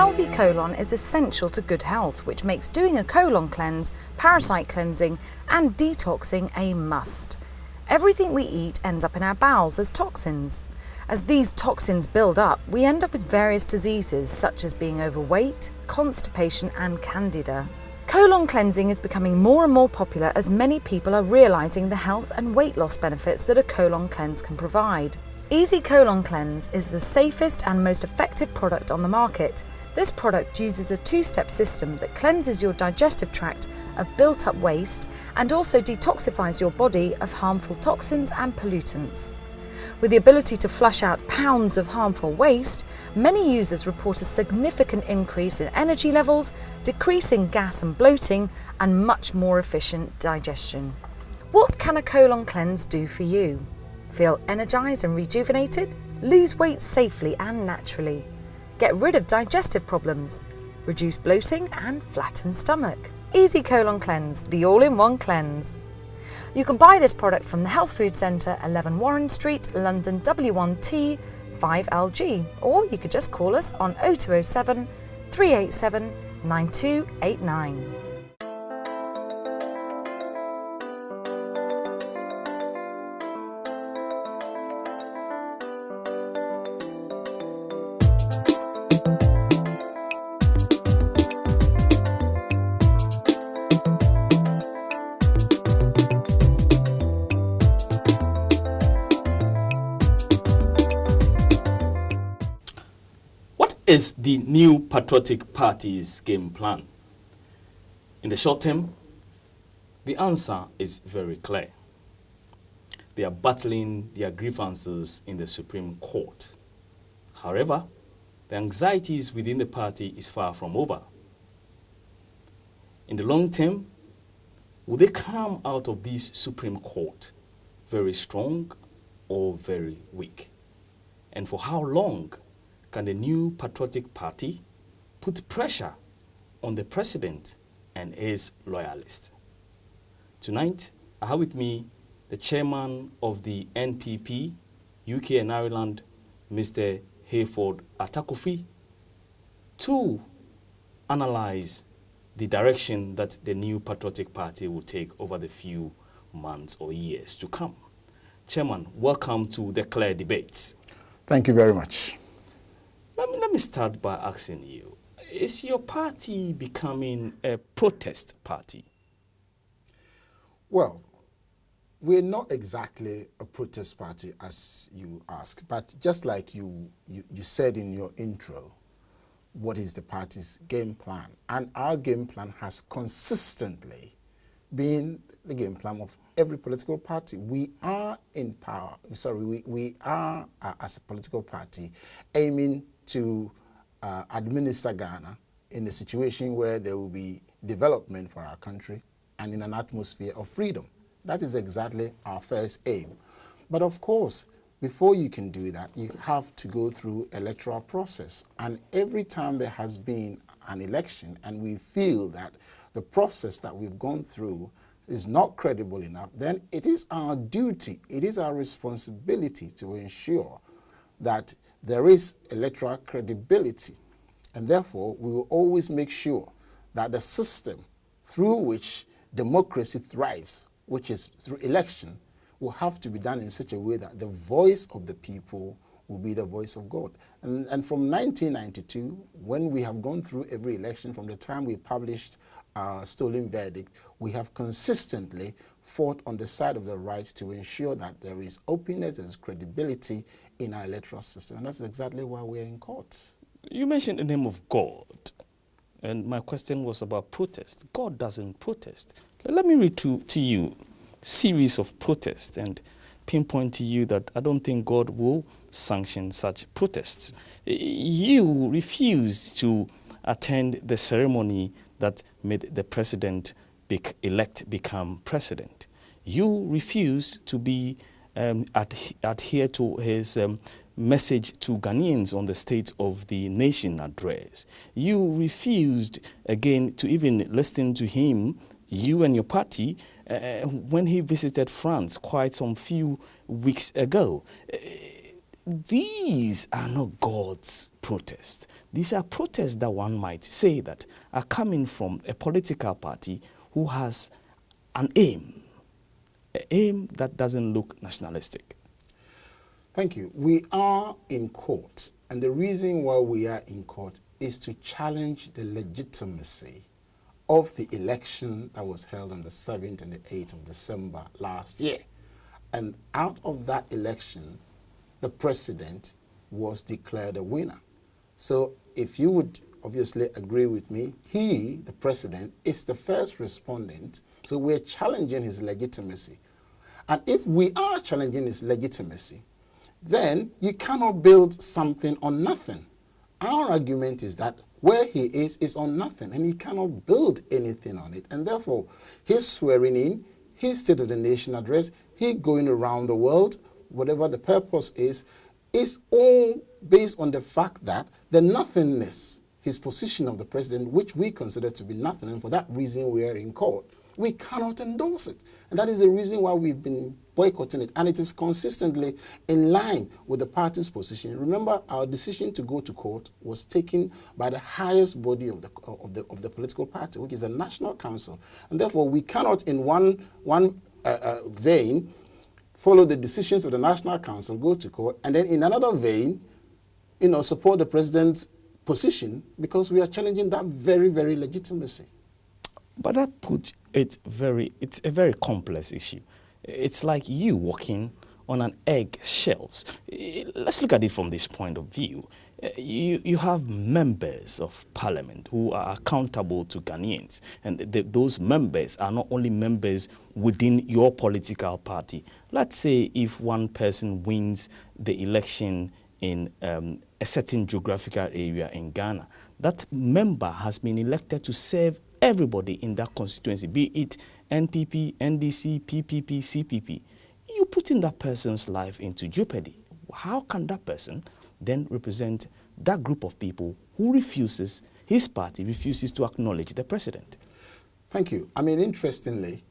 healthy colon is essential to good health, which makes doing a colon cleanse, parasite cleansing and detoxing a must. Everything we eat ends up in our bowels as toxins. As these toxins build up, we end up with various diseases such as being overweight, constipation and candida. Colon cleansing is becoming more and more popular as many people are realising the health and weight loss benefits that a colon cleanse can provide. Easy Colon Cleanse is the safest and most effective product on the market. This product uses a two-step system that cleanses your digestive tract of built-up waste and also detoxifies your body of harmful toxins and pollutants. With the ability to flush out pounds of harmful waste, many users report a significant increase in energy levels, decreasing gas and bloating, and much more efficient digestion. What can a colon cleanse do for you? Feel energised and rejuvenated? Lose weight safely and naturally. Get rid of digestive problems. Reduce bloating and flatten stomach. Easy Colon Cleanse, the all-in-one cleanse. You can buy this product from the Health Food Centre, 11 Warren Street, London W1T 5LG, or you could just call us on 0207 387 9289. Is the new patriotic party's game plan? In the short term, the answer is very clear. They are battling their grievances in the Supreme Court. However, the anxieties within the party is far from over. In the long term, will they come out of this Supreme Court very strong or very weak? And for how long can the new patriotic party put pressure on the president and his loyalists? Tonight, I have with me the chairman of the NPP, UK and Ireland, Mr. Hayford Atakofi, to analyze the direction that the new patriotic party will take over the few months or years to come. Chairman, welcome to the Mecury Debates. Thank you very much. Let me start by asking you, is your party becoming a protest party? Well, we're not exactly a protest party as you ask, but just like you said in your intro, what is the party's game plan? And our game plan has consistently been the game plan of every political party. We are in power, we are, as a political party, aiming to administer Ghana in a situation where there will be development for our country and in an atmosphere of freedom. That is exactly our first aim. But of course, before you can do that, you have to go through electoral process. And every time there has been an election and we feel that the process that we've gone through is not credible enough, then it is our duty, it is our responsibility to ensure that there is electoral credibility. And therefore, we will always make sure that the system through which democracy thrives, which is through election, will have to be done in such a way that the voice of the people will be the voice of God. And from 1992, when we have gone through every election, from the time we published our stolen verdict, we have consistently fought on the side of the right to ensure that there is openness, there is credibility in our electoral system. And that's exactly why we're in court. You mentioned the name of God, and my question was about protest. God doesn't protest. Let me read to you a series of protests and pinpoint to you that I don't think God will sanction such protests. You refused to attend the ceremony that made the president-elect become president. You refused to be adhere to his message to Ghanaians on the State of the Nation address. You refused, again, to even listen to him, you and your party, when he visited France quite some few weeks ago. these are not God's protests. These are protests that one might say that are coming from a political party who has an aim that doesn't look nationalistic. Thank you. We are in court, and the reason why we are in court is to challenge the legitimacy of the election that was held on the 7th and the 8th of December last year. And out of that election, the president was declared a winner. So if you would obviously agree with me, he, the president, is the first respondent. So we're challenging his legitimacy. And if we are challenging his legitimacy, then you cannot build something on nothing. Our argument is that where he is on nothing, and he cannot build anything on it. And therefore, his swearing in, his State of the Nation address, he going around the world, whatever the purpose is all based on the fact that the nothingness, his position of the president, which we consider to be nothing, and for that reason we are in court. We cannot endorse it. And that is the reason why we've been boycotting it. And it is consistently in line with the party's position. Remember, our decision to go to court was taken by the highest body of the political party, which is the National Council. And therefore, we cannot in one vein follow the decisions of the National Council, go to court, and then in another vein, support the president's position, because we are challenging that very, very legitimacy. But that puts it's a very complex issue. It's like you walking on an egg shelves. Let's look at it from this point of view. You have members of parliament who are accountable to Ghanaians, and those members are not only members within your political party. Let's say if one person wins the election in a certain geographical area in Ghana, that member has been elected to serve everybody in that constituency, be it NPP, NDC, PPP, CPP. You putting that person's life into jeopardy. How can that person then represent that group of people who his party refuses to acknowledge the president? Thank you. I mean, interestingly,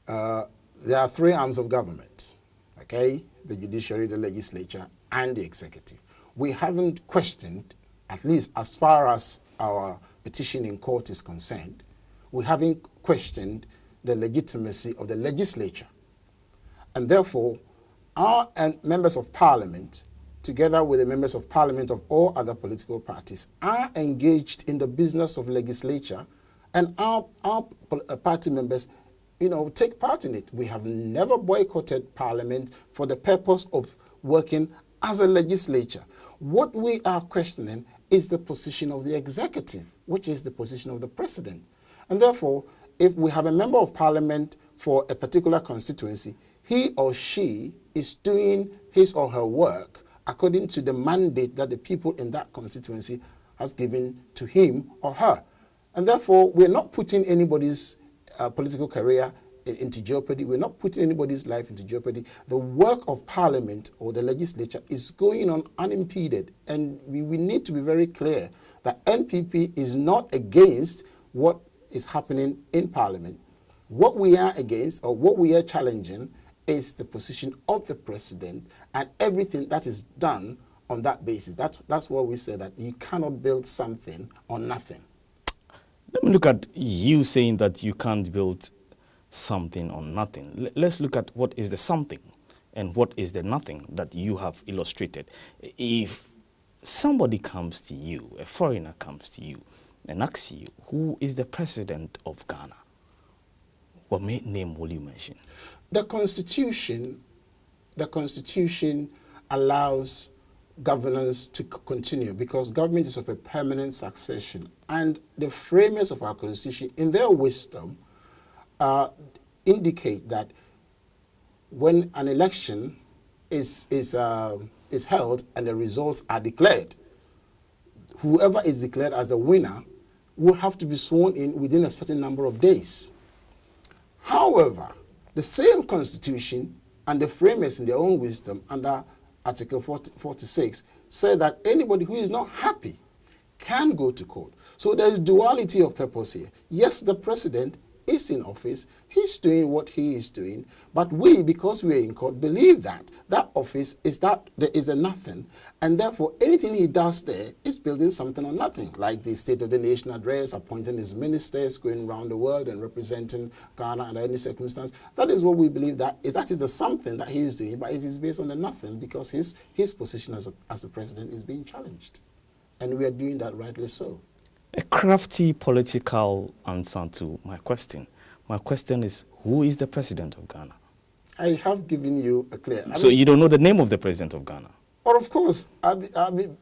there are three arms of government, okay? The judiciary, the legislature, and the executive. We haven't questioned, at least as far as our petition in court is concerned, we haven't questioned the legitimacy of the legislature. And therefore, our members of parliament, together with the members of parliament of all other political parties, are engaged in the business of legislature, and our party members, take part in it. We have never boycotted parliament for the purpose of working as a legislature. What we are questioning is the position of the executive, which is the position of the president. And therefore, if we have a member of parliament for a particular constituency, he or she is doing his or her work according to the mandate that the people in that constituency has given to him or her. And therefore, we're not putting anybody's political career into jeopardy. We're not putting anybody's life into jeopardy. The work of parliament or the legislature is going on unimpeded. And we need to be very clear that NPP is not against what is happening in parliament. What we are against, or what we are challenging, is the position of the president and everything that is done on that basis. That's why we say that you cannot build something on nothing. Let me look at you saying that you can't build something on nothing. Let's look at what is the something and what is the nothing that you have illustrated. If somebody comes to you, a foreigner comes to you and asks you, who is the president of Ghana? What name will you mention? The Constitution allows governance to continue because government is of a permanent succession. And the framers of our Constitution, in their wisdom, indicate that when an election is held and the results are declared, whoever is declared as the winner will have to be sworn in within a certain number of days. However, the same Constitution and the framers in their own wisdom under Article 46 say that anybody who is not happy can go to court. So there is duality of purpose here. Yes, the president is in office, he's doing what he is doing, but we, because we are in court, believe that that office is a nothing, and therefore anything he does there is building something on nothing, like the State of the Nation address, appointing his ministers, going around the world and representing Ghana under any circumstance. That is what we believe that is the something that he is doing, but it is based on the nothing, because his position as the president is being challenged. And we are doing that rightly so. A crafty political answer to my question. My question is, who is the president of Ghana? I have given you a clear... So you don't know the name of the president of Ghana? Or of course,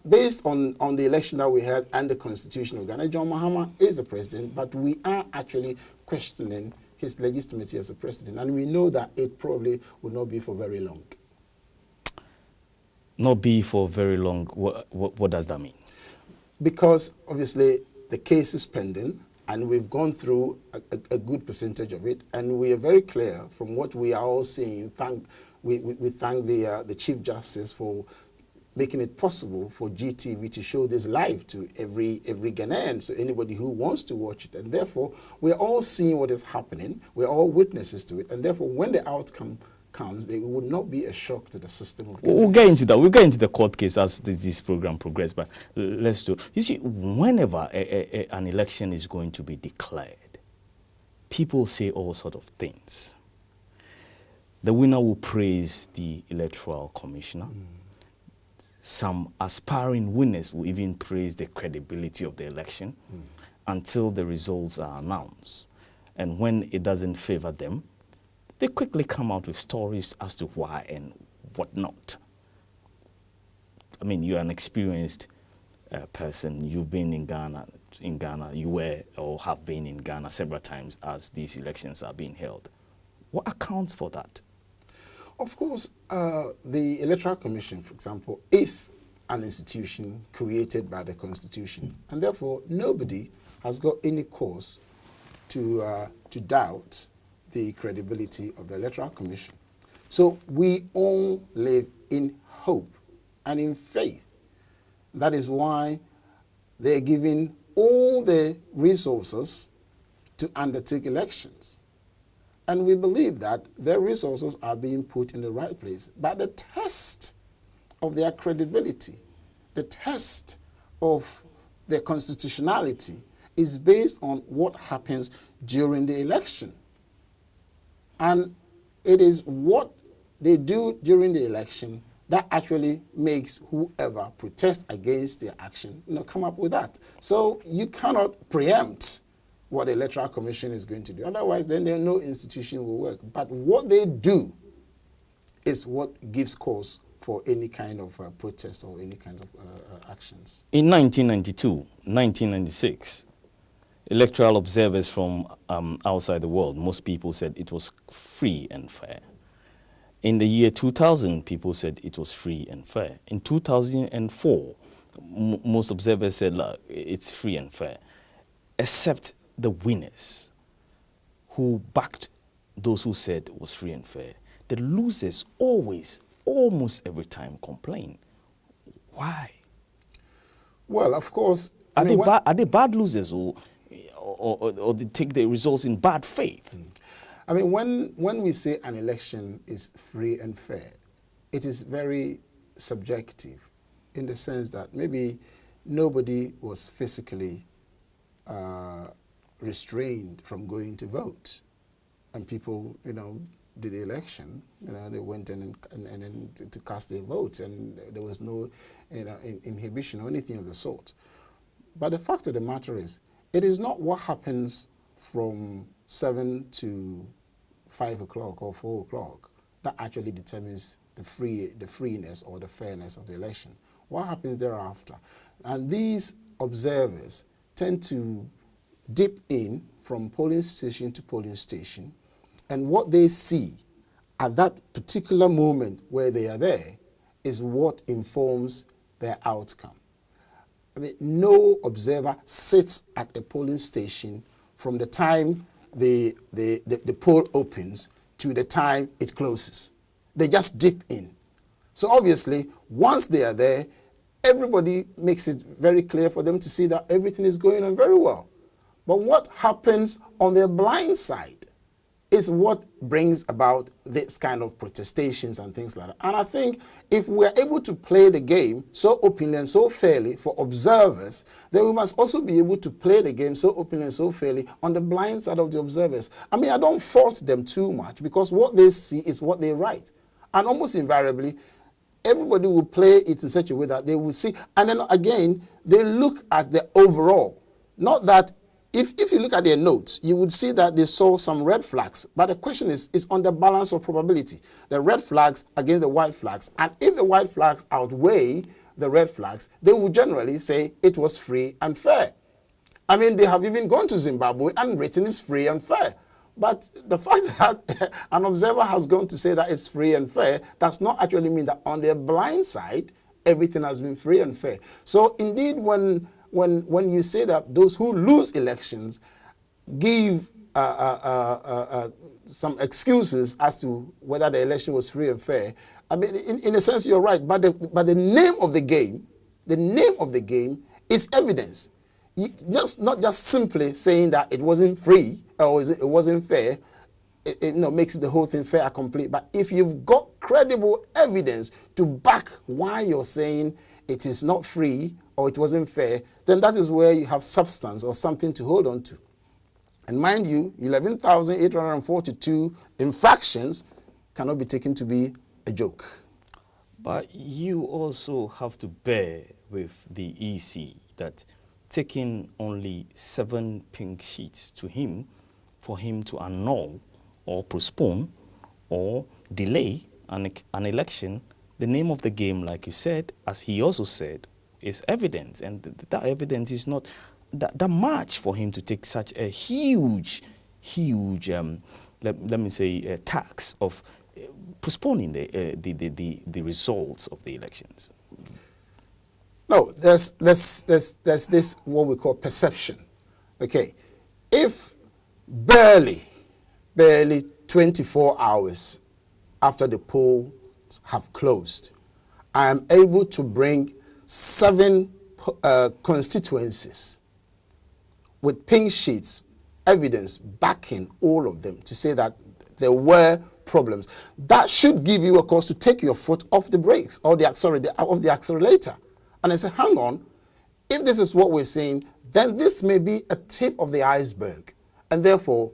based on the election that we had and the constitution of Ghana, John Mahama is a president, but we are actually questioning his legitimacy as a president. And we know that it probably will not be for very long. Not be for very long. What does that mean? Because obviously the case is pending, and we've gone through a good percentage of it, and we are very clear from what we are all seeing. We thank the Chief Justice for making it possible for GTV to show this live to every Ghanaian, so anybody who wants to watch it. And therefore, we're all seeing what is happening. We're all witnesses to it. And therefore, when the outcome comes, it would not be a shock to the system of Ghanaians. We'll get into that. We'll get into the court case as this program progresses. But let's do. You see, whenever an election is going to be declared, people say all sorts of things. The winner will praise the Electoral Commissioner. Some aspiring winners will even praise the credibility of the election until the results are announced. And when it doesn't favor them, they quickly come out with stories as to why and what not. I mean, you're an experienced person. You've been in Ghana. You were or have been in Ghana several times as these elections are being held. What accounts for that? Of course, the Electoral Commission, for example, is an institution created by the Constitution. And therefore, nobody has got any cause to doubt the credibility of the Electoral Commission. So we all live in hope and in faith. That is why they're giving all the resources to undertake elections. And we believe that their resources are being put in the right place. But the test of their credibility, the test of their constitutionality is based on what happens during the election. And it is what they do during the election that actually makes whoever protests against their action, come up with that. So you cannot preempt what the Electoral Commission is going to do. Otherwise, then no institution will work. But what they do is what gives cause for any kind of protest or any kinds of actions. In 1992, 1996, electoral observers from outside the world, most people said it was free and fair. In the year 2000, people said it was free and fair. In 2004, most observers said, look, it's free and fair, except the winners who backed those who said it was free and fair. The losers always, almost every time, complain. Why? Well, of course... Are they bad losers or they take the results in bad faith? I mean, when we say an election is free and fair, it is very subjective in the sense that maybe nobody was physically restrained from going to vote. And people, did the election, they went in and to cast their votes, and there was no inhibition or anything of the sort. But the fact of the matter is, it is not what happens from 7 to 5 o'clock or 4 o'clock that actually determines the freeness or the fairness of the election. What happens thereafter? And these observers tend to dip in from polling station to polling station, and what they see at that particular moment where they are there is what informs their outcome. I mean, no observer sits at a polling station from the time the poll opens to the time it closes. They just dip in. So obviously, once they are there, everybody makes it very clear for them to see that everything is going on very well. But what happens on the blind side is what brings about this kind of protestations and things like that. And I think if we're able to play the game so openly and so fairly for observers, then we must also be able to play the game so openly and so fairly on the blind side of the observers. I mean, I don't fault them too much because what they see is what they write. And almost invariably, everybody will play it in such a way that they will see. And then again, they look at the overall. Not that if you look at their notes, you would see that they saw some red flags. But the question is on the balance of probability. The red flags against the white flags. And if the white flags outweigh the red flags, they will generally say it was free and fair. I mean, they have even gone to Zimbabwe and written it's free and fair. But the fact that an observer has gone to say that it's free and fair does not actually mean that on their blind side, everything has been free and fair. So indeed, when you say that those who lose elections give some excuses as to whether the election was free and fair, I mean, in a sense, you're right. But the name of the game, is evidence. Not just simply saying that it wasn't free or it wasn't fair, it makes the whole thing fair and complete. But if you've got credible evidence to back why you're saying it is not free or it wasn't fair, then that is where you have substance or something to hold on to. And mind you, 11,842 infractions cannot be taken to be a joke. But you also have to bear with the EC that taking only 7 pink sheets to him for him to annul or postpone or delay an election, the name of the game, like you said, as he also said, is evidence. And that evidence is not that much for him to take such a huge, let me say, tax of postponing the results of the elections. No, there's this what we call perception. Okay, if barely 24 hours after the polls have closed, I am able to bring 7 constituencies with pink sheets, evidence backing all of them to say that there were problems. That should give you a cause to take your foot off the brakes or the accelerator. And I say, hang on, if this is what we're saying, then this may be a tip of the iceberg. And therefore,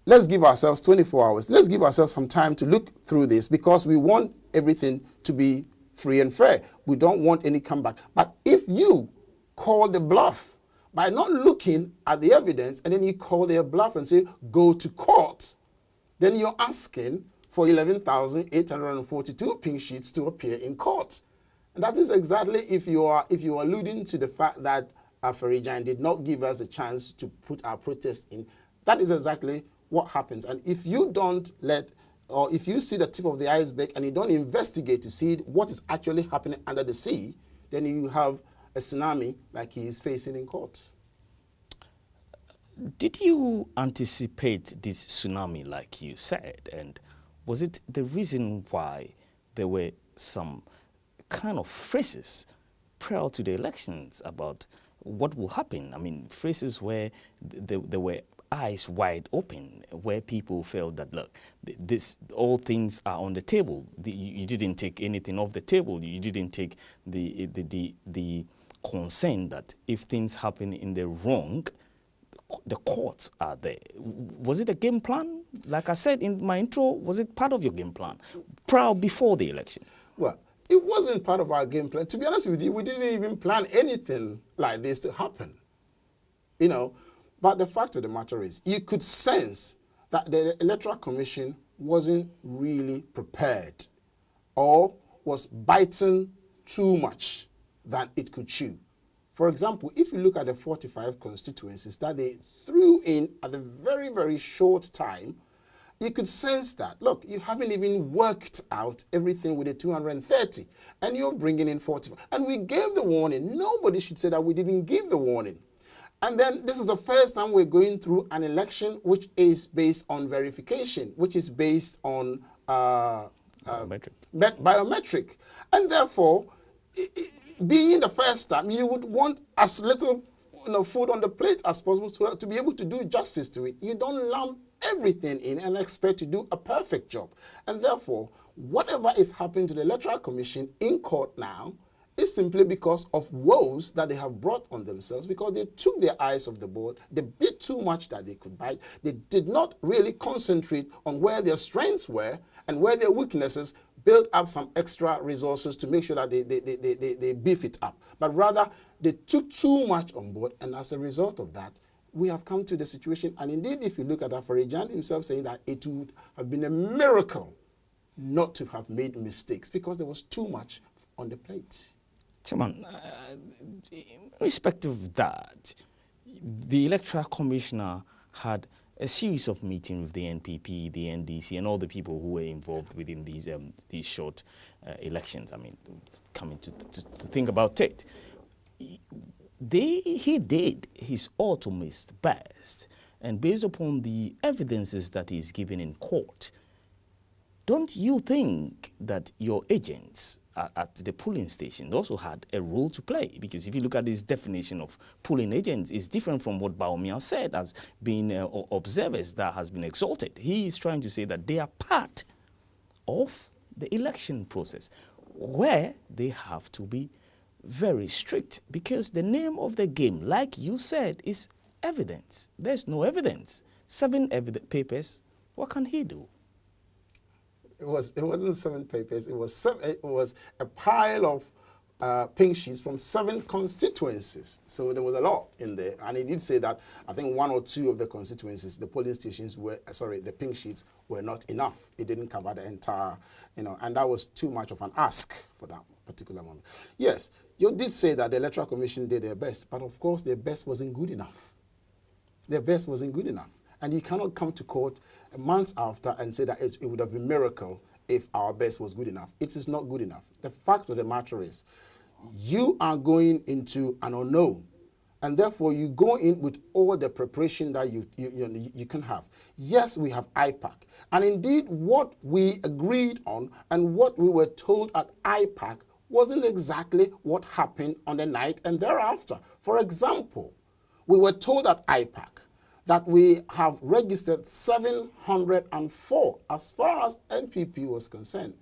let's give ourselves 24 hours. Let's give ourselves some time to look through this because we want everything to be free and fair. We don't want any comeback. But if you call the bluff by not looking at the evidence and then you call their bluff and say, go to court, then you're asking for 11,842 pink sheets to appear in court. And that is exactly if you are alluding to the fact that Afarijan did not give us a chance to put our protest in. That is exactly what happens. And if you don't or if you see the tip of the iceberg and you don't investigate to see what is actually happening under the sea, then you have a tsunami like he is facing in court. Did you anticipate this tsunami like you said? And was it the reason why there were some kind of phrases prior to the elections about what will happen? I mean, phrases where there were eyes wide open, where people felt that, look, all things are on the table. You didn't take anything off the table. You didn't take the concern that if things happen in the wrong, the courts are there. Was it a game plan? Like I said in my intro, was it part of your game plan before the election? Well, it wasn't part of our game plan. To be honest with you, we didn't even plan anything like this to happen. But the fact of the matter is, you could sense that the Electoral Commission wasn't really prepared or was biting too much than it could chew. For example, if you look at the 45 constituencies that they threw in at a very, very short time, you could sense that, look, you haven't even worked out everything with the 230, and you're bringing in 45. And we gave the warning. Nobody should say that we didn't give the warning. And then this is the first time we're going through an election which is based on verification, which is based on biometric. And therefore, being the first time, you would want as little food on the plate as possible to be able to do justice to it. You don't lump everything in and expect to do a perfect job. And therefore, whatever is happening to the Electoral Commission in court now is simply because of woes that they have brought on themselves, because they took their eyes off the ball, they bit too much that they could bite. They did not really concentrate on where their strengths were and where their weaknesses, build up some extra resources to make sure that they beef it up. But rather, they took too much on board, and as a result of that, we have come to the situation. And indeed, if you look at Afarijan himself saying that it would have been a miracle not to have made mistakes because there was too much on the plate. Chairman, in respect of that, the Electoral Commissioner had a series of meetings with the NPP, the NDC, and all the people who were involved within these short elections. I mean, coming to think about it, he did his utmost best, and based upon the evidences that he's given in court, don't you think that your agents at the polling station also had a role to play? Because if you look at this definition of polling agents, it's different from what Baumia said as being observers that has been exalted. He is trying to say that they are part of the election process, where they have to be very strict, because the name of the game, like you said, is evidence. There's no evidence. 7 papers, what can he do? It wasn't 7 papers. It was a pile of pink sheets from 7 constituencies. So there was a lot in there. And he did say that I think 1 or 2 of the constituencies, the polling stations were, the pink sheets were not enough. It didn't cover the entire, and that was too much of an ask for that particular moment. Yes, you did say that the Electoral Commission did their best, but of course their best wasn't good enough. Their best wasn't good enough. And you cannot come to court months after and say that it would have been a miracle if our best was good enough. It is not good enough. The fact of the matter is, you are going into an unknown, and therefore you go in with all the preparation that you can have. Yes, we have IPAC. And indeed, what we agreed on and what we were told at IPAC wasn't exactly what happened on the night and thereafter. For example, we were told at IPAC that we have registered 704 as far as NPP was concerned.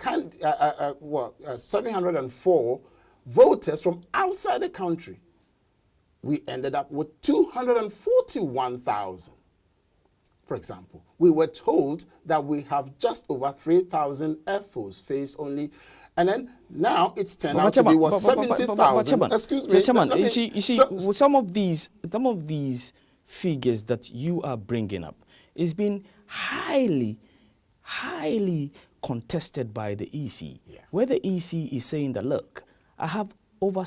704 voters from outside the country. We ended up with 241,000. For example, we were told that we have just over 3,000 FOs faced only, and then now it's turned out to be 70,000. Excuse me. Chairman, you see, some of these figures that you are bringing up is being highly contested by the EC, where the EC is saying that, look, I have over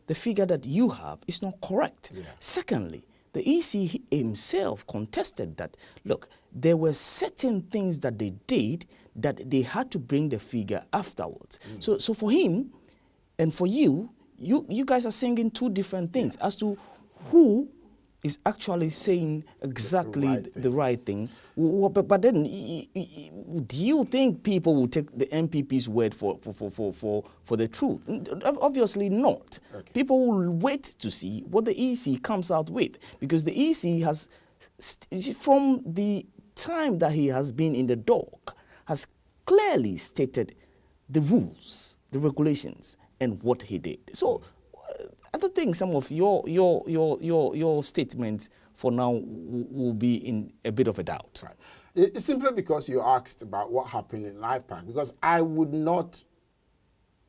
the figure that you have is not correct. Yeah. Secondly, the EC himself contested that, look, there were certain things that they did that they had to bring the figure afterwards. So for him and for you guys are singing 2 different things as to who is actually saying exactly the right thing. But then, do you think people will take the MPP's word for the truth? Obviously not. Okay. People will wait to see what the EC comes out with, because the EC has, from the time that he has been in the dock, has clearly stated the rules, the regulations, and what he did. So, I don't think some of your statements for now will be in a bit of a doubt. Right. It's simply because you asked about what happened in IPAC, because I would not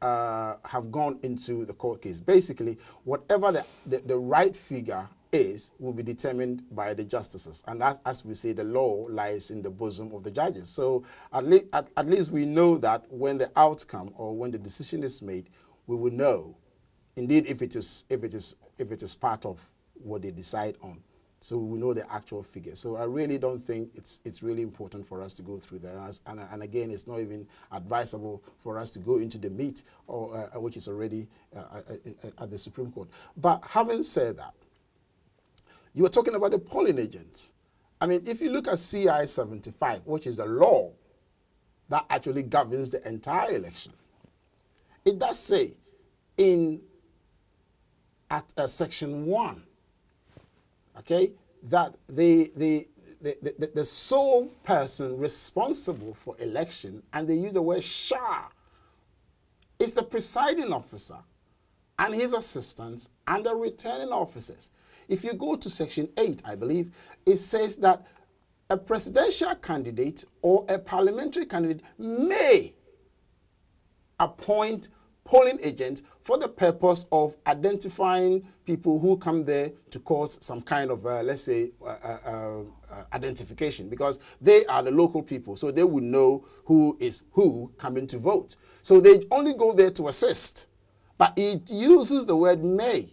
have gone into the court case. Basically, whatever the right figure is will be determined by the justices. And as we say, the law lies in the bosom of the judges. So at least we know that when the outcome or when the decision is made, we will know indeed if it is part of what they decide on. So we will know the actual figure. So I really don't think it's really important for us to go through that. And again, it's not even advisable for us to go into the meat, or which is already at the Supreme Court. But having said that, you were talking about the polling agents. I mean, if you look at CI 75, which is the law that actually governs the entire election, it does say in at section 1, okay, that the sole person responsible for election, and they use the word shall, is the presiding officer and his assistants and the returning officers. If you go to section 8, I believe, it says that a presidential candidate or a parliamentary candidate may appoint polling agents for the purpose of identifying people who come there to cause some kind of, let's say, identification, because they are the local people, so they would know who is who coming to vote. So they only go there to assist. But it uses the word may.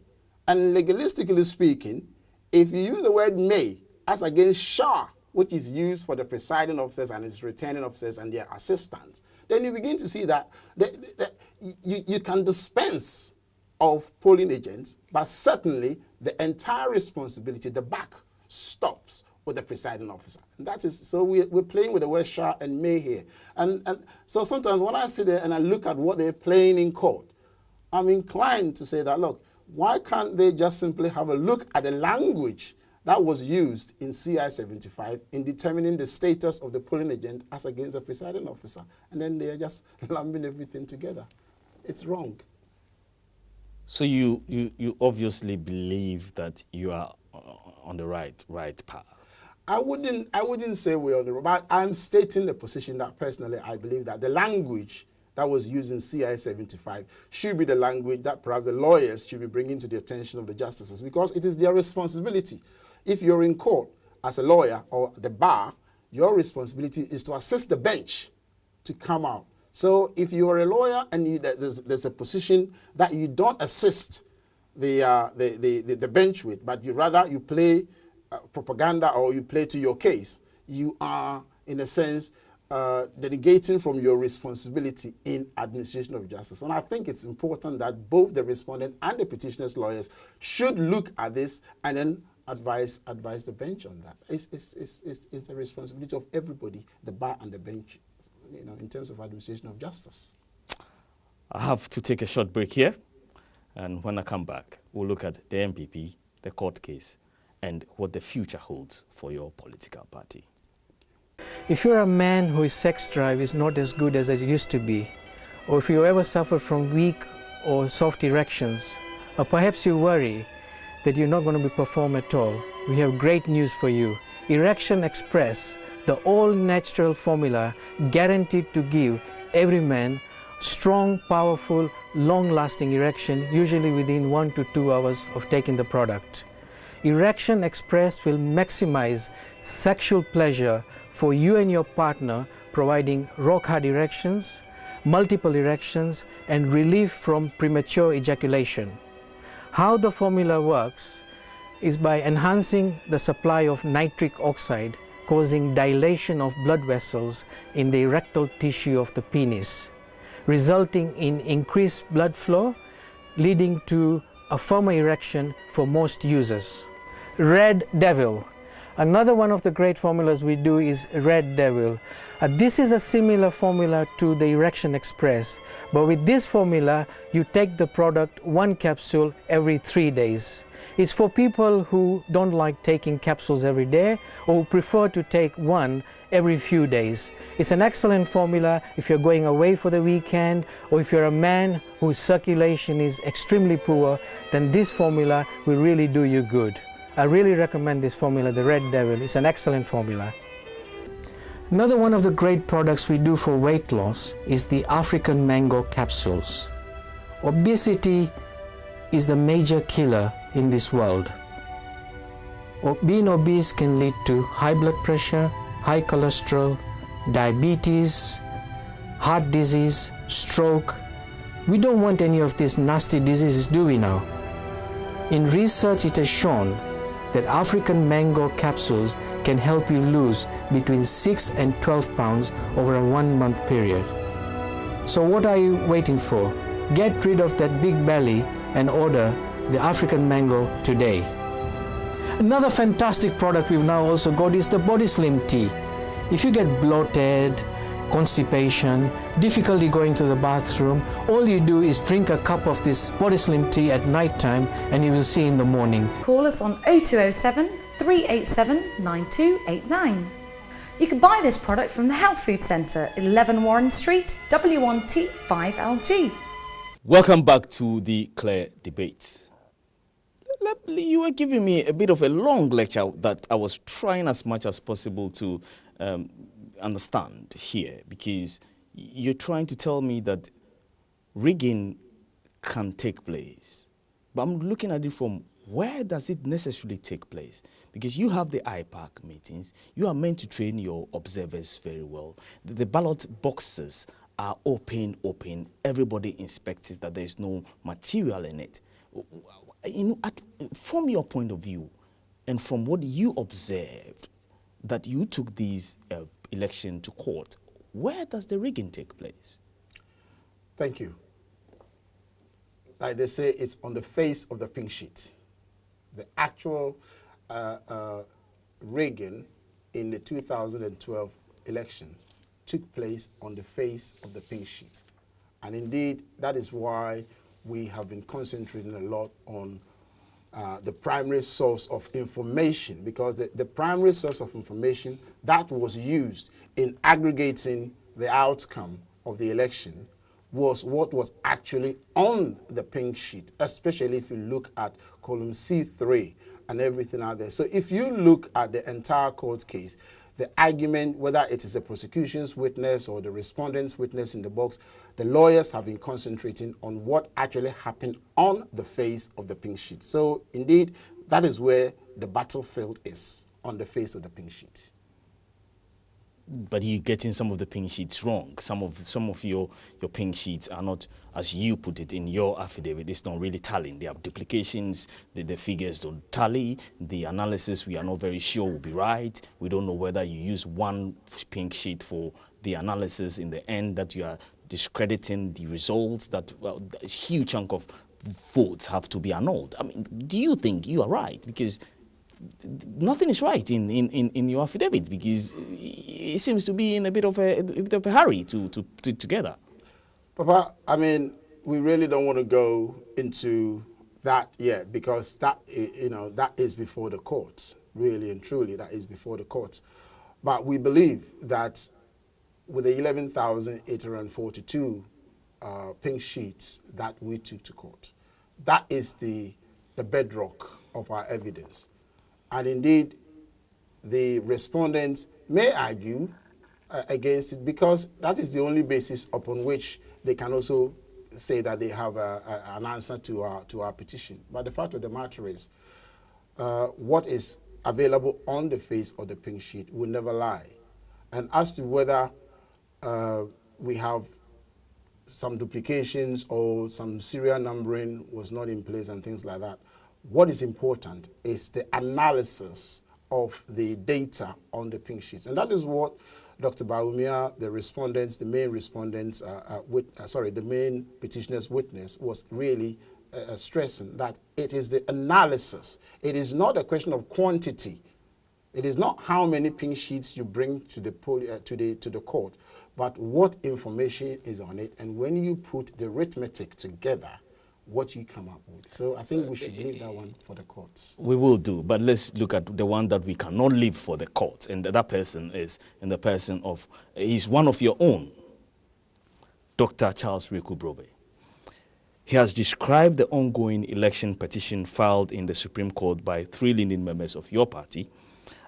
And legalistically speaking, if you use the word may as against shall, which is used for the presiding officers and its returning officers and their assistants, then you begin to see that you can dispense of polling agents, but certainly the entire responsibility, the back, stops with the presiding officer. And that is, so we're playing with the word shall and may here. And so sometimes when I sit there and I look at what they're playing in court, I'm inclined to say that, look, why can't they just simply have a look at the language that was used in CI 75 in determining the status of the polling agent as against the presiding officer? And then they are just lumping everything together. It's wrong. So you obviously believe that you are on the right path. I wouldn't say we're on the road, but I'm stating the position that personally I believe that the language that was used in CI 75 should be the language that perhaps the lawyers should be bringing to the attention of the justices, because it is their responsibility. If you're in court as a lawyer or the bar, your responsibility is to assist the bench to come out. So if you're a lawyer and there's a position that you don't assist the bench with, but you play propaganda or you play to your case, you are, in a sense, delegating from your responsibility in administration of justice. And I think it's important that both the respondent and the petitioner's lawyers should look at this and then advise the bench on that. It's the responsibility of everybody, the bar and the bench, in terms of administration of justice. I have to take a short break here, and when I come back, we'll look at the MPP, the court case, and what the future holds for your political party. If you're a man whose sex drive is not as good as it used to be, or if you ever suffer from weak or soft erections, or perhaps you worry that you're not going to perform at all, we have great news for you. Erection Express, the all-natural formula guaranteed to give every man strong, powerful, long-lasting erection, usually within 1 to 2 hours of taking the product. Erection Express will maximize sexual pleasure for you and your partner, providing rock-hard erections, multiple erections, and relief from premature ejaculation. How the formula works is by enhancing the supply of nitric oxide, causing dilation of blood vessels in the erectile tissue of the penis, resulting in increased blood flow, leading to a firmer erection for most users. Red Devil. Another one of the great formulas we do is Red Devil. This is a similar formula to the Erection Express, but with this formula you take the product 1 capsule every 3 days. It's for people who don't like taking capsules every day or who prefer to take one every few days. It's an excellent formula if you're going away for the weekend, or if you're a man whose circulation is extremely poor, then this formula will really do you good. I really recommend this formula, the Red Devil. It's an excellent formula. Another one of the great products we do for weight loss is the African mango capsules. Obesity is the major killer in this world. Being obese can lead to high blood pressure, high cholesterol, diabetes, heart disease, stroke. We don't want any of these nasty diseases, do we now? In research, it has shown that African mango capsules can help you lose between 6 and 12 pounds over a 1-month period. So what are you waiting for? Get rid of that big belly and order the African mango today. Another fantastic product we've now also got is the Body Slim Tea. If you get bloated, constipation, difficulty going to the bathroom, all you do is drink a cup of this Body Slim tea at night time and you will see in the morning. Call us on 0207 387 9289. You can buy this product from the Health Food Centre, 11 Warren Street, W1T 5LG. Welcome back to the Clear Debates. You were giving me a bit of a long lecture that I was trying as much as possible to understand here, because you're trying to tell me that rigging can take place. But I'm looking at it from where does it necessarily take place? Because you have the IPAC meetings, you are meant to train your observers very well. The ballot boxes are open, everybody inspects it, that there's no material in it. You know, from your point of view, and from what you observed, that you took these election to court, where does the rigging take place? Thank you. Like they say, it's on the face of the pink sheet. The actual rigging in the 2012 election took place on the face of the pink sheet. And indeed, that is why we have been concentrating a lot on the primary source of information, because the primary source of information that was used in aggregating the outcome of the election was what was actually on the pink sheet, especially if you look at column C3 and everything out there. So if you look at the entire court case, the argument, whether it is a prosecution's witness or the respondent's witness in the box, the lawyers have been concentrating on what actually happened on the face of the pink sheet. So indeed, that is where the battlefield is, on the face of the pink sheet. But you're getting some of the pink sheets wrong. Some of your pink sheets are not, as you put it in your affidavit, it's not really tallying. There are duplications, the figures don't tally, the analysis we are not very sure will be right. We don't know whether you use one pink sheet for the analysis in the end, that you are discrediting the results, that a huge chunk of votes have to be annulled. I mean, do you think you are right? Because nothing is right in your affidavit, because it seems to be in a bit of a hurry to together. Papa, I mean, we really don't want to go into that yet, because that, you know, that is before the courts, really and truly, that is before the courts. But we believe that with the 11,842 pink sheets that we took to court, that is the bedrock of our evidence. And indeed, the respondents may argue against it, because that is the only basis upon which they can also say that they have an answer to our petition. But the fact of the matter is, what is available on the face of the pink sheet will never lie. And as to whether we have some duplications or some serial numbering was not in place and things like that, what is important is the analysis of the data on the pink sheets. And that is what Dr. Bawumia, the respondents, the main respondents, the main petitioner's witness was really stressing, that it is the analysis. It is not a question of quantity. It is not how many pink sheets you bring to the court, but what information is on it. And when you put the arithmetic together, what you come up with. So I think we should leave that one for the courts. We will do, but let's look at the one that we cannot leave for the courts, and that person is in the person of, he's one of your own, Dr. Charles Reku-Brobe. He has described the ongoing election petition filed in the Supreme Court by 3 leading members of your party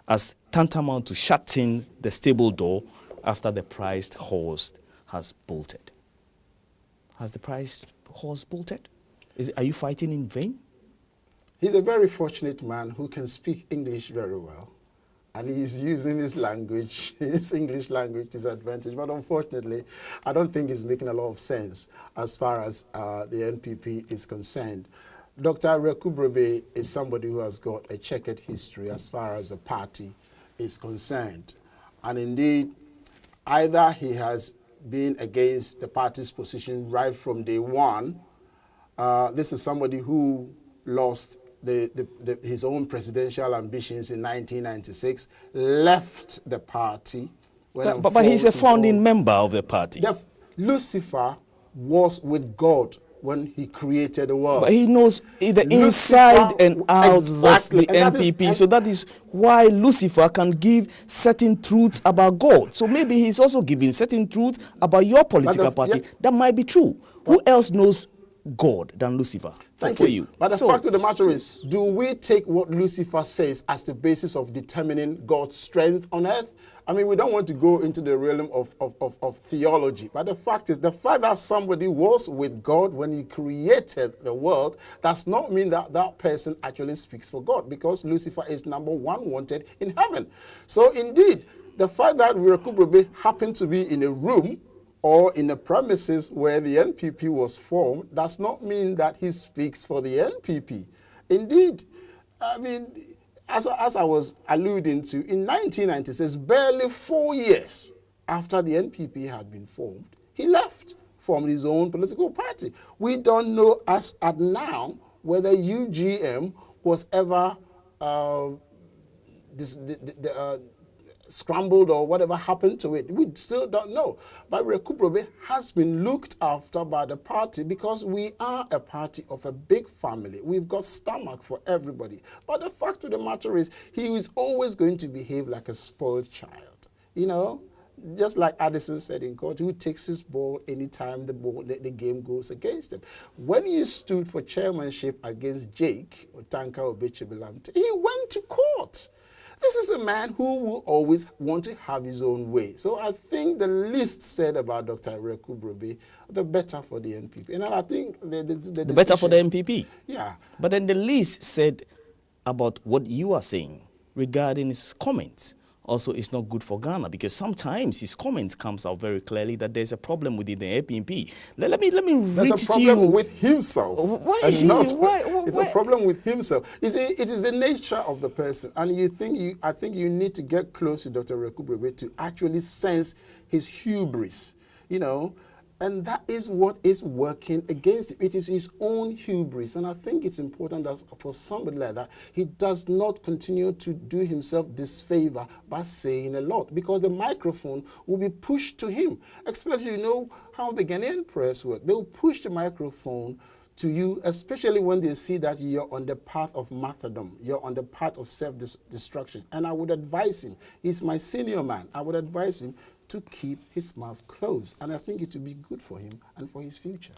as tantamount to shutting the stable door after the prized horse has bolted. Has the prized horse bolted? Are you fighting in vain? He's a very fortunate man who can speak English very well, and he's using his language, his English language, to his advantage. But unfortunately, I don't think it's making a lot of sense as far as the NPP is concerned. Dr. Reku-Brobe is somebody who has got a checkered history as far as the party is concerned. And indeed, either he has been against the party's position right from day one. This is somebody who lost his own presidential ambitions in 1996, left the party went But he's a unfold his founding own- member of the party. Lucifer was with God when he created the world. But he knows the Lucifer- inside and out exactly, of the and that is- NPP. So that is why Lucifer can give certain truths about God. So maybe he's also giving certain truths about your political party that might be true. Who else knows God than Lucifer for you? But the fact of the matter is, do we take what Lucifer says as the basis of determining God's strength on earth? I mean, we don't want to go into the realm of theology, but the fact is, the fact that somebody was with God when he created the world does not mean that that person actually speaks for God, because Lucifer is number one wanted in heaven. So indeed, the fact that Mecury happened to be in a room or in the premises where the NPP was formed does not mean that he speaks for the NPP. Indeed, I mean, as I was alluding to, in 1996, barely 4 years after the NPP had been formed, he left, formed his own political party. We don't know as at now whether UGM was ever scrambled or whatever happened to it. We still don't know. But Mecury has been looked after by the party because we are a party of a big family. We've got stomach for everybody. But the fact of the matter is, he is always going to behave like a spoiled child. You know, just like Addison said in court, who takes his ball anytime the game goes against him. When he stood for chairmanship against Jake Otanka Obechebelamte, he went to court. This is a man who will always want to have his own way. So I think the least said about Dr. Mecury, the better for the NPP. And I think the better for the NPP. Yeah. But then the least said about what you are saying regarding his comments also is not good for Ghana, because sometimes his comments comes out very clearly that there's a problem within the APNP. Let me read There's a to you. problem with himself. Why and is he? It's a problem with himself. You see, it is the nature of the person, and I think you need to get close to Dr. Mecury to actually sense his hubris. You know. And that is what is working against him. It is his own hubris. And I think it's important that for somebody like that, he does not continue to do himself disfavor by saying a lot, because the microphone will be pushed to him. Especially, you know how the Ghanaian press work. They will push the microphone to you, especially when they see that you're on the path of martyrdom. You're on the path of self-destruction. And I would advise him, he's my senior man, I would advise him to keep his mouth closed. And I think it would be good for him and for his future.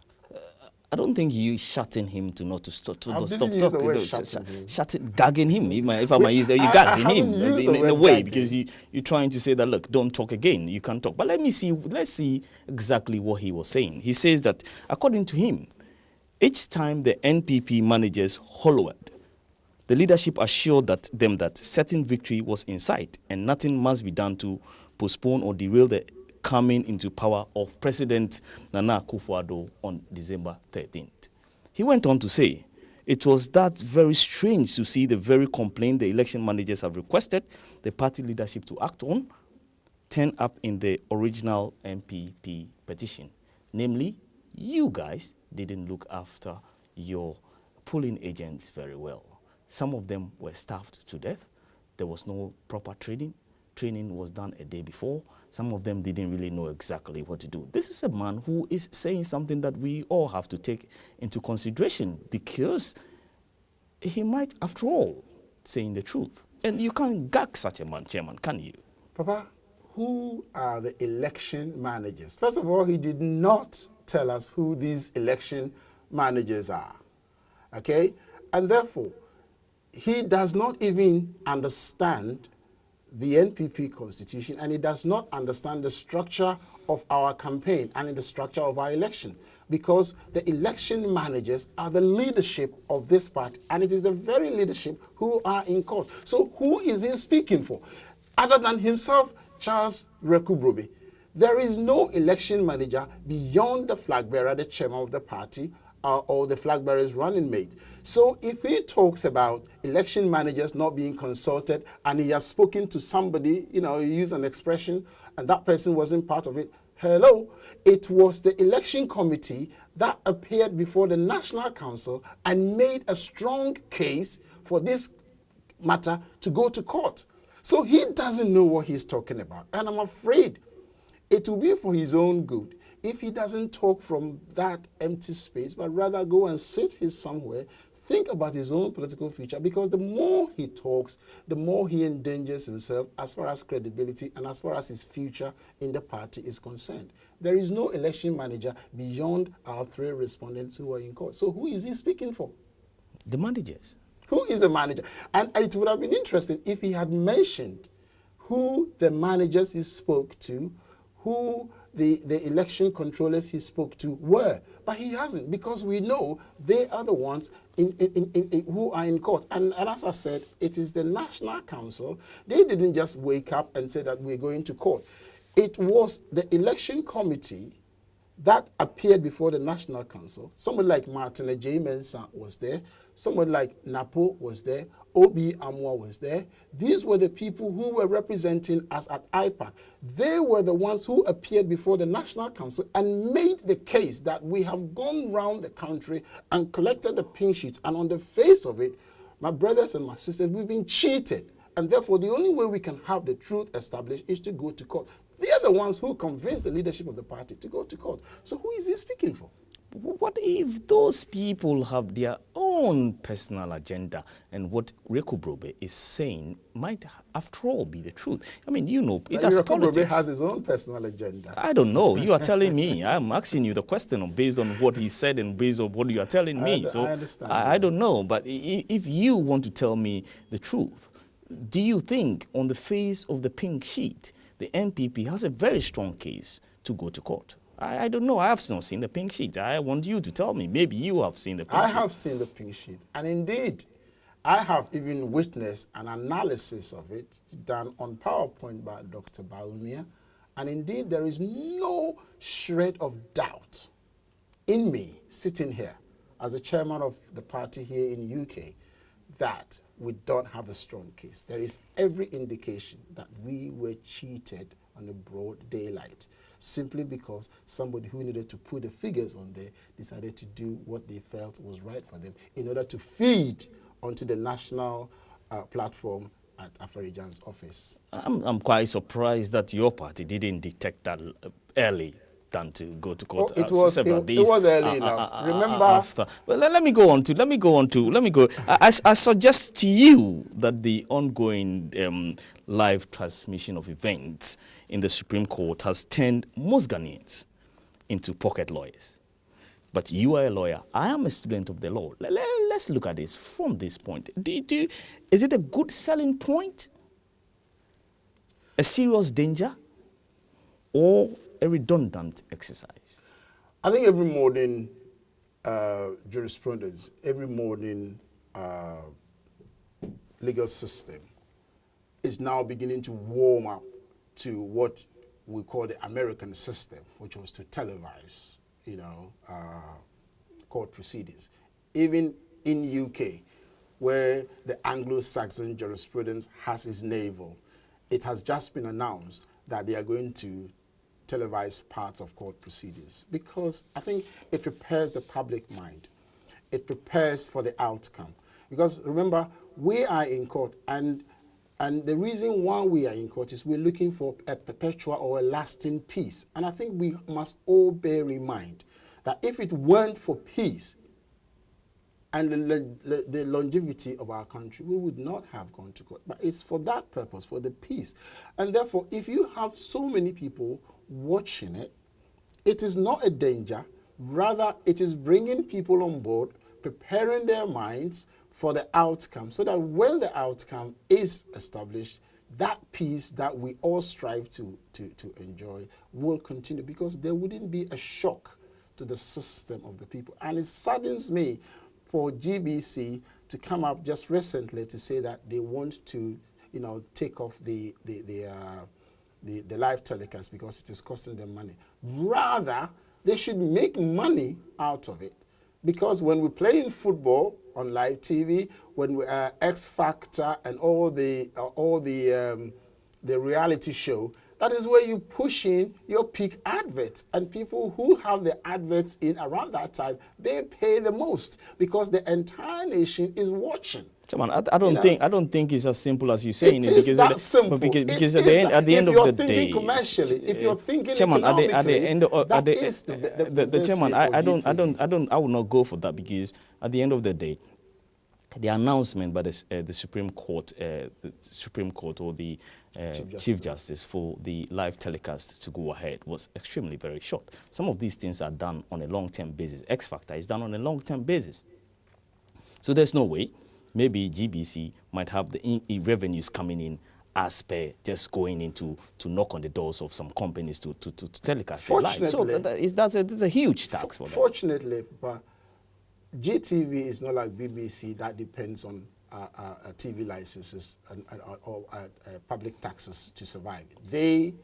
I don't think you shutting him to not to stop talking. Gagging him, if I might use that, you gagging him in a way, gagging. because you're trying to say that, look, don't talk again, you can't talk. But let's see exactly what he was saying. He says that, according to him, each time the NPP managers hollowed, the leadership assured them that certain victory was in sight and nothing must be done to postpone or derail the coming into power of President Nana Akufo-Addo on December 13th. He went on to say, it was that very strange to see the very complaint the election managers have requested the party leadership to act on turn up in the original NPP petition. Namely, you guys didn't look after your polling agents very well. Some of them were starved to death. There was no proper training. Training was done a day before. Some of them didn't really know exactly what to do. This is a man who is saying something that we all have to take into consideration, because he might, after all, saying the truth. And you can't gag such a man, Chairman, can you? Papa, who are the election managers? First of all, he did not tell us who these election managers are. Okay? And therefore, he does not even understand the NPP constitution, and he does not understand the structure of our campaign and in the structure of our election, because the election managers are the leadership of this party, and it is the very leadership who are in court. So who is he speaking for? Other than himself, Charles Mecury. There is no election manager beyond the flag bearer, the chairman of the party, or the flag bearer's running mate. So if he talks about election managers not being consulted and he has spoken to somebody, you know, he used an expression and that person wasn't part of it, hello, it was the election committee that appeared before the National Council and made a strong case for this matter to go to court. So he doesn't know what he's talking about. And I'm afraid it will be for his own good if he doesn't talk from that empty space, but rather go and sit somewhere, think about his own political future, because the more he talks, the more he endangers himself as far as credibility and as far as his future in the party is concerned. There is no election manager beyond our 3 respondents who are in court. So who is he speaking for? The managers. Who is the manager? And it would have been interesting if he had mentioned who the managers he spoke to, who the election controllers he spoke to were. But he hasn't, because we know they are the ones who are in court. And as I said, it is the National Council. They didn't just wake up and say that we're going to court. It was the election committee that appeared before the National Council. Someone like Martin J. Mensah was there. Someone like Napo was there. Obi Amwa was there. These were the people who were representing us at IPAC. They were the ones who appeared before the National Council and made the case that we have gone round the country and collected the pin sheet. And on the face of it, my brothers and my sisters, we've been cheated. And therefore, the only way we can have the truth established is to go to court. They are the ones who convinced the leadership of the party to go to court. So who is he speaking for? What if those people have their own personal agenda, and what Reku Brobe is saying might, after all, be the truth? I mean, you know, it has politics. Reku Brobe has his own personal agenda. I don't know. You are telling me. I'm asking you the question based on what he said and based on what you are telling me. I understand. I don't know. But if you want to tell me the truth, do you think on the face of the pink sheet, the NPP has a very strong case to go to court? I don't know. I have not seen the pink sheet. I want you to tell me. Maybe you have seen the pink sheet. I have seen the pink sheet. And indeed, I have even witnessed an analysis of it done on PowerPoint by Dr. Baumia. And indeed, there is no shred of doubt in me sitting here as a chairman of the party here in UK that we don't have a strong case. There is every indication that we were cheated on a broad daylight, simply because somebody who needed to put the figures on there decided to do what they felt was right for them in order to feed onto the national platform at Afarijan's office. I'm quite surprised that your party didn't detect that early than to go to court. It was early enough. Remember? After. Well, let me go. I suggest to you that the ongoing live transmission of events in the Supreme Court has turned most Ghanaians into pocket lawyers. But you are a lawyer. I am a student of the law. Let's look at this from this point. Is it a good selling point? A serious danger? Or a redundant exercise? I think every modern jurisprudence, every modern legal system is now beginning to warm up to what we call the American system, which was to televise, court proceedings. Even in UK, where the Anglo-Saxon jurisprudence has its navel, it has just been announced that they are going to televise parts of court proceedings, because I think it prepares the public mind. It prepares for the outcome. Because remember, we are in court, and the reason why we are in court is we're looking for a perpetual or a lasting peace. And I think we must all bear in mind that if it weren't for peace and the longevity of our country, we would not have gone to court. But it's for that purpose, for the peace. And therefore, if you have so many people watching it, it is not a danger. Rather, it is bringing people on board, preparing their minds for the outcome, so that when the outcome is established, that peace that we all strive to enjoy will continue, because there wouldn't be a shock to the system of the people. And it saddens me for GBC to come up just recently to say that they want to, take off the live telecast because it is costing them money. Rather, they should make money out of it. Because when we play in football on live TV, when we X Factor and all the reality show, that is where you push in your peak adverts. And people who have the adverts in around that time, they pay the most because the entire nation is watching. Chairman, I don't think it's as simple as you saying it. It is that simple. Because at the end of the day, commercially, if you're thinking Chairman, economically, at the end of the Chairman, I will not go for that, because at the end of the day, the announcement by the Supreme Court or the Chief Justice for the live telecast to go ahead was extremely very short. Some of these things are done on a long-term basis. X Factor is done on a long-term basis. So there's no way. Maybe GBC might have the revenues coming in as per just going into to knock on the doors of some companies to telecast their live. So that's a huge tax for them. Fortunately, Papa, GTV is not like BBC that depends on TV licenses or public taxes to survive. They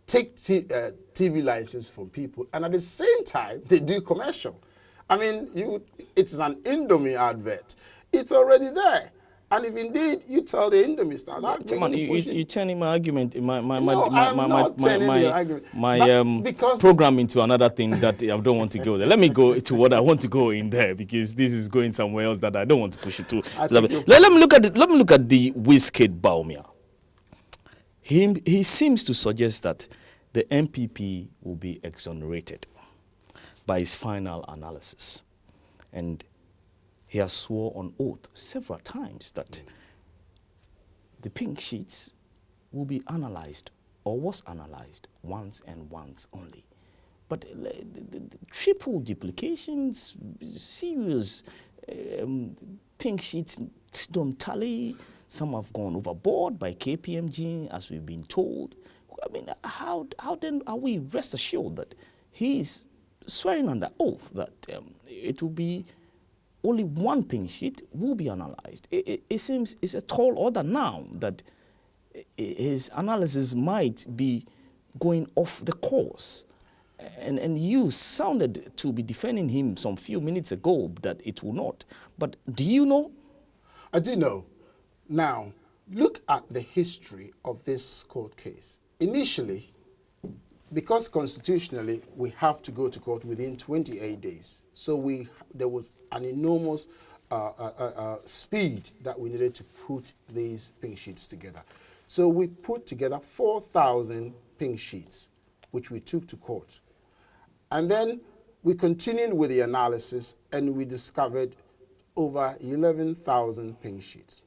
take TV license from people, and at the same time, they do commercial. I mean, it's an Indomie advert. It's already there. And if indeed you tell the Indomie star, you're turning my argument, my program into another thing that I don't want to go there. Let me go to what I want to go in there, because this is going somewhere else that I don't want to push it to. Let me look at the Wizkid Baumia. He seems to suggest that the MPP will be exonerated by his final analysis, and he has sworn on oath several times that the pink sheets will be analyzed, or was analyzed, once and once only. But the triple duplications, serious pink sheets don't tally. Some have gone overboard by KPMG, as we've been told. I mean, how then are we rest assured that he's swearing under oath that it will be only one pink sheet will be analyzed? It seems it's a tall order now that his analysis might be going off the course. And you sounded to be defending him some few minutes ago that it will not. But do you know? I do know. Now, look at the history of this court case. Initially, because constitutionally we have to go to court within 28 days, so there was an enormous speed that we needed to put these pink sheets together. So we put together 4,000 pink sheets, which we took to court. And then we continued with the analysis, and we discovered over 11,000 pink sheets.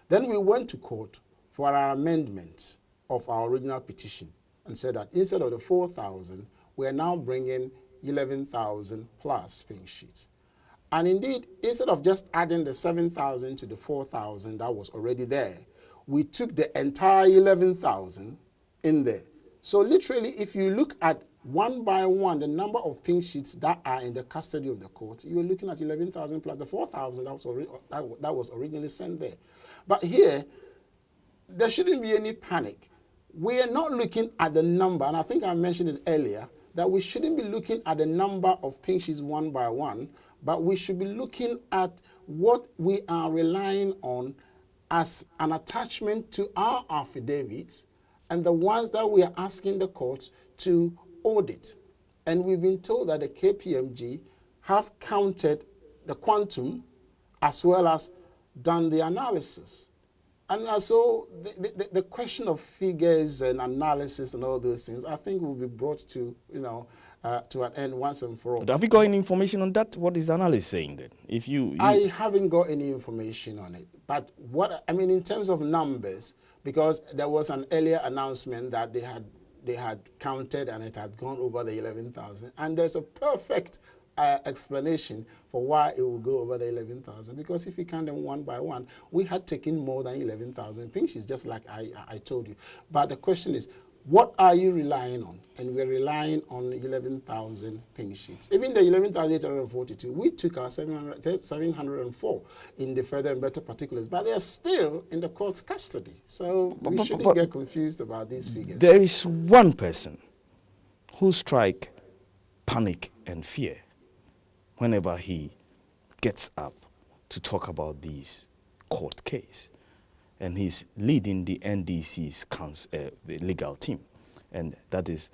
Then we went to court for an amendment of our original petition, and said that instead of the 4,000, we are now bringing 11,000 plus pink sheets. And indeed, instead of just adding the 7,000 to the 4,000 that was already there, we took the entire 11,000 in there. So literally, if you look at one by one the number of pink sheets that are in the custody of the court, you're looking at 11,000 plus the 4,000 that was originally sent there. But here, there shouldn't be any panic. We are not looking at the number, and I think I mentioned it earlier, that we shouldn't be looking at the number of pink sheets one by one, but we should be looking at what we are relying on as an attachment to our affidavits and the ones that we are asking the courts to audit. And we've been told that the KPMG have counted the quantum as well as done the analysis. And so the question of figures and analysis and all those things, I think, will be brought to, to an end once and for all. Have you got any information on that? What is the analyst saying then? I haven't got any information on it. But in terms of numbers, because there was an earlier announcement that they had counted and it had gone over the 11,000, and there's a perfect explanation for why it will go over the 11,000, because if you count them one by one, we had taken more than 11,000 pink sheets, just like I told you. But the question is, what are you relying on? And we're relying on 11,000 pink sheets. Even the 11,842, we took our 704 in the further and better particulars, but they are still in the court's custody. So we shouldn't get confused about these figures. There is one person who strikes panic and fear whenever he gets up to talk about these court case, and he's leading the NDC's the legal team. and that is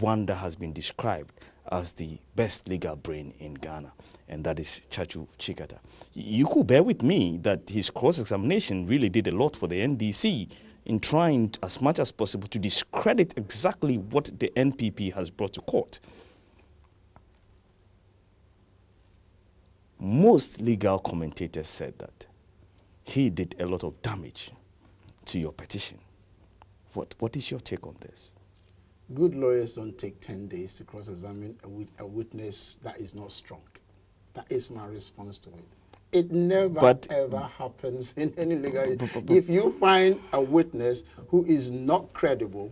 one that has been described as the best legal brain in Ghana, and that is Chachu Chikata. You could bear with me that his cross-examination really did a lot for the NDC in trying as much as possible to discredit exactly what the NPP has brought to court. Most legal commentators said that he did a lot of damage to your petition. What is your take on this? Good lawyers don't take 10 days to cross-examine a witness that is not strong. That is my response to it. It never, ever happens in any legal... If you find a witness who is not credible,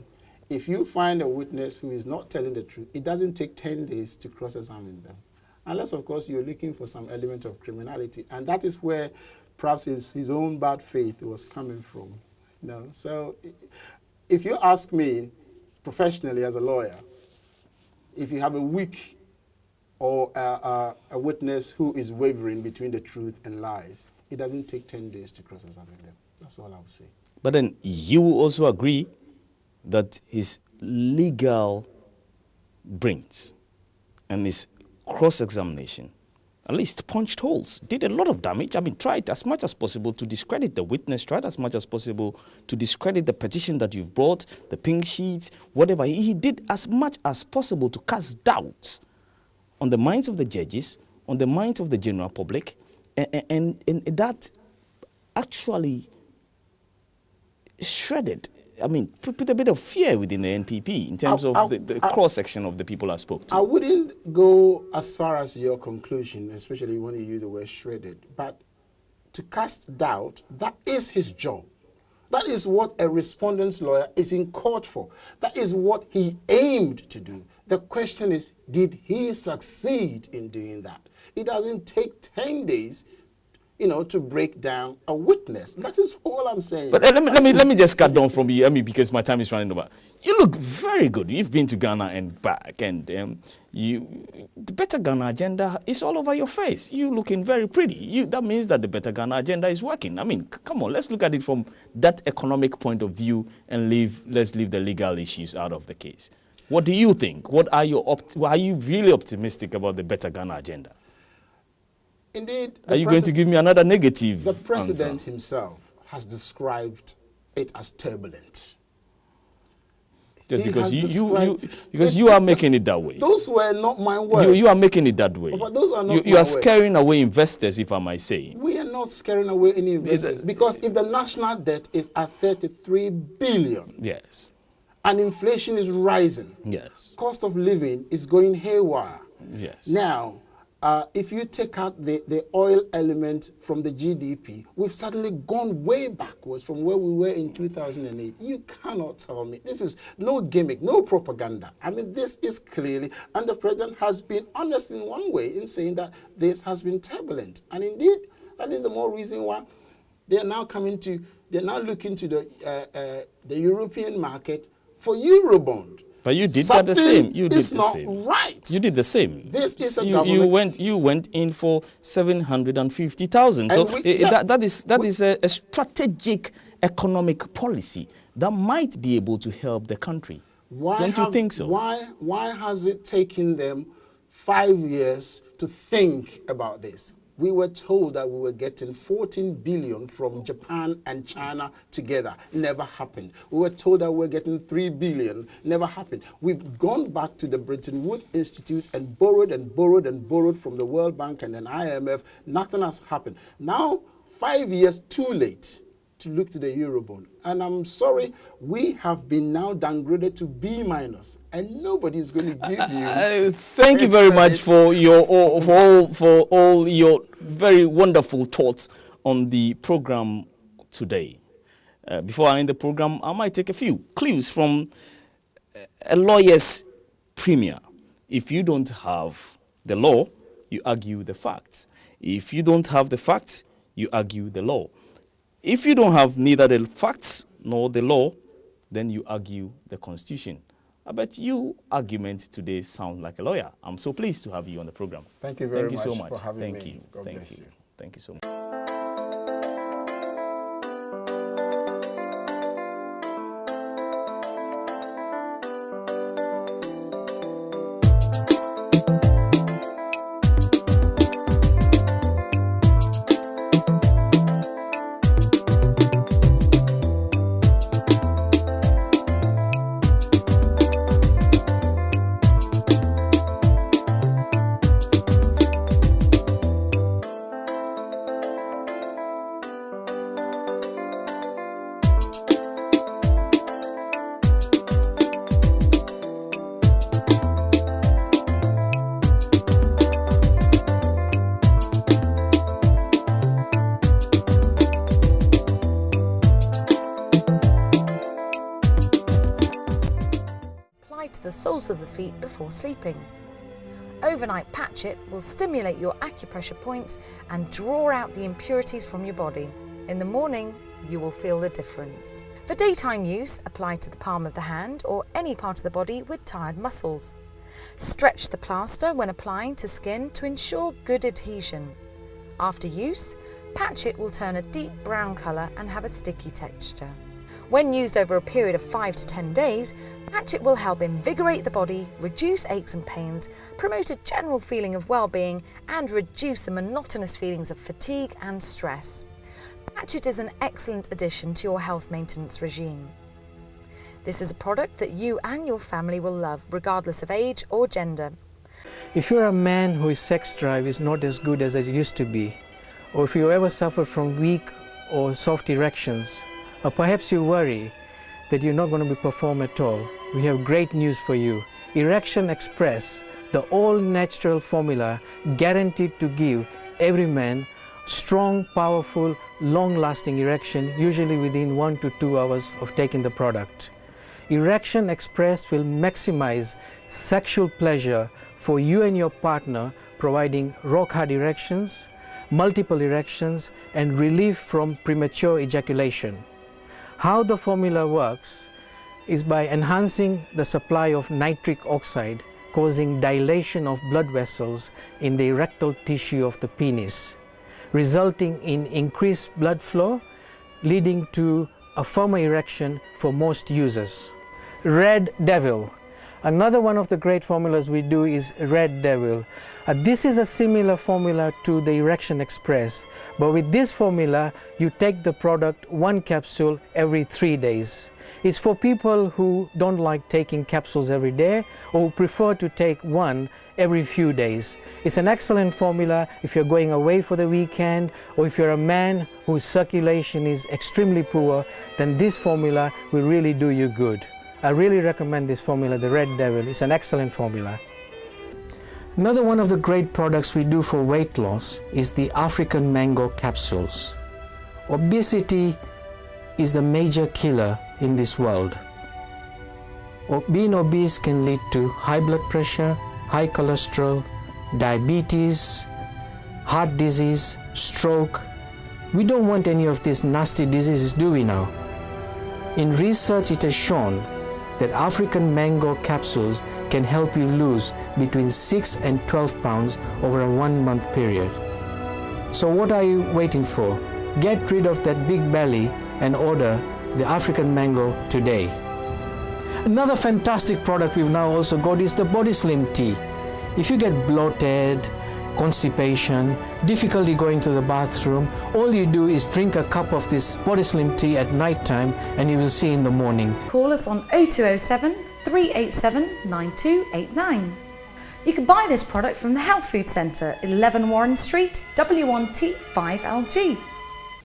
if you find a witness who is not telling the truth, it doesn't take 10 days to cross-examine them. Unless, of course, you're looking for some element of criminality. And that is where perhaps his own bad faith was coming from. You know? So if you ask me, professionally as a lawyer, if you have a weak or a witness who is wavering between the truth and lies, it doesn't take 10 days to cross-examine them. That's all I'll say. But then you also agree that his legal brains and his cross-examination at least punched holes, did a lot of damage. I mean, tried as much as possible to discredit the witness, tried as much as possible to discredit the petition that you've brought, the pink sheets, whatever. He did as much as possible to cast doubts on the minds of the judges, on the minds of the general public, and that actually shredded, I mean, put a bit of fear within the NPP in terms of the cross-section of the people I spoke to. I wouldn't go as far as your conclusion, especially when you use the word shredded, but to cast doubt, that is his job. That is what a respondent's lawyer is in court for. That is what he aimed to do. The question is, did he succeed in doing that? It doesn't take 10 days, you know, to break down a witness. That is all I'm saying. But let me just cut down from you, I mean, because my time is running over. You look very good. You've been to Ghana and back, and the Better Ghana agenda is all over your face. You looking very pretty. That means that the Better Ghana agenda is working. I mean, come on, let's look at it from that economic point of view and let's leave the legal issues out of the case. What do you think? Are you really optimistic about the Better Ghana agenda? Indeed. Are you going to give me another negative The president answer? himself has described it as turbulent. Just because you are making it that way. Those were not my words. You are making it that way. But those are not you are scaring away investors, if I might say. We are not scaring away any investors, because if the national debt is at 33 billion, yes, and inflation is rising, yes, cost of living is going haywire. yes. Now, if you take out the oil element from the GDP, we've suddenly gone way backwards from where we were in 2008. You cannot tell me. This is no gimmick, no propaganda. I mean, this is clearly, and the president has been honest in one way in saying that this has been turbulent. And indeed, that is the more reason why they're now looking to the European market for Eurobond. But you did that the same. You did the not same. Right. You did the same. This is a government. You went in for 750,000. So that is a strategic economic policy that might be able to help the country. Don't you think so? Why has it taken them 5 years to think about this? We were told that we were getting 14 billion from Japan and China together. Never happened. We were told that we were getting 3 billion. Never happened. We've gone back to the Bretton Woods Institute and borrowed and borrowed and borrowed from the World Bank and then IMF. Nothing has happened. Now, 5 years too late to look to the Eurobond. And I'm sorry, we have been now downgraded to B-, and nobody is going to give you... Thank you very much for all your very wonderful thoughts on the program today. Before I end the program, I might take a few clues from a lawyer's premier. If you don't have the law, you argue the facts. If you don't have the facts, you argue the law. If you don't have neither the facts nor the law, then you argue the Constitution. I bet you argument today sound like a lawyer. I'm so pleased to have you on the program. Thank you very much for having me. Thank you. God bless you. Thank you so much. the soles of the feet before sleeping. Overnight Patch It will stimulate your acupressure points and draw out the impurities from your body. In the morning, you will feel the difference. For daytime use, apply to the palm of the hand or any part of the body with tired muscles. Stretch the plaster when applying to skin to ensure good adhesion. After use, Patch It will turn a deep brown colour and have a sticky texture. When used over a period of 5 to 10 days, Patch It will help invigorate the body, reduce aches and pains, promote a general feeling of well-being and reduce the monotonous feelings of fatigue and stress. Patch It is an excellent addition to your health maintenance regime. This is a product that you and your family will love, regardless of age or gender. If you're a man whose sex drive is not as good as it used to be, or if you ever suffer from weak or soft erections, or perhaps you worry that you're not going to perform at all, we have great news for you. Erection Express, the all-natural formula guaranteed to give every man strong, powerful, long-lasting erection, usually within 1 to 2 hours of taking the product. Erection Express will maximize sexual pleasure for you and your partner, providing rock-hard erections, multiple erections, and relief from premature ejaculation. How the formula works is by enhancing the supply of nitric oxide, causing dilation of blood vessels in the erectile tissue of the penis, resulting in increased blood flow, leading to a firmer erection for most users. Red Devil. Another one of the great formulas we do is Red Devil. This is a similar formula to the Erection Express, but with this formula you take the product 1 capsule every 3 days. It's for people who don't like taking capsules every day or who prefer to take one every few days. It's an excellent formula if you're going away for the weekend, or if you're a man whose circulation is extremely poor, then this formula will really do you good. I really recommend this formula, the Red Devil. It's an excellent formula. Another one of the great products we do for weight loss is the African mango capsules. Obesity is the major killer in this world. Being obese can lead to high blood pressure, high cholesterol, diabetes, heart disease, stroke. We don't want any of these nasty diseases, do we now? In research, it has shown that African mango capsules can help you lose between 6 and 12 pounds over a 1-month period. So what are you waiting for? Get rid of that big belly and order the African mango today. Another fantastic product we've now also got is the Body Slim Tea. If you get bloated, constipation, difficulty going to the bathroom, all you do is drink a cup of this Body Slim Tea at night time and you will see in the morning. Call us on 0207 387 9289. You can buy this product from the Health Food Centre, 11 Warren Street, W1T 5LG.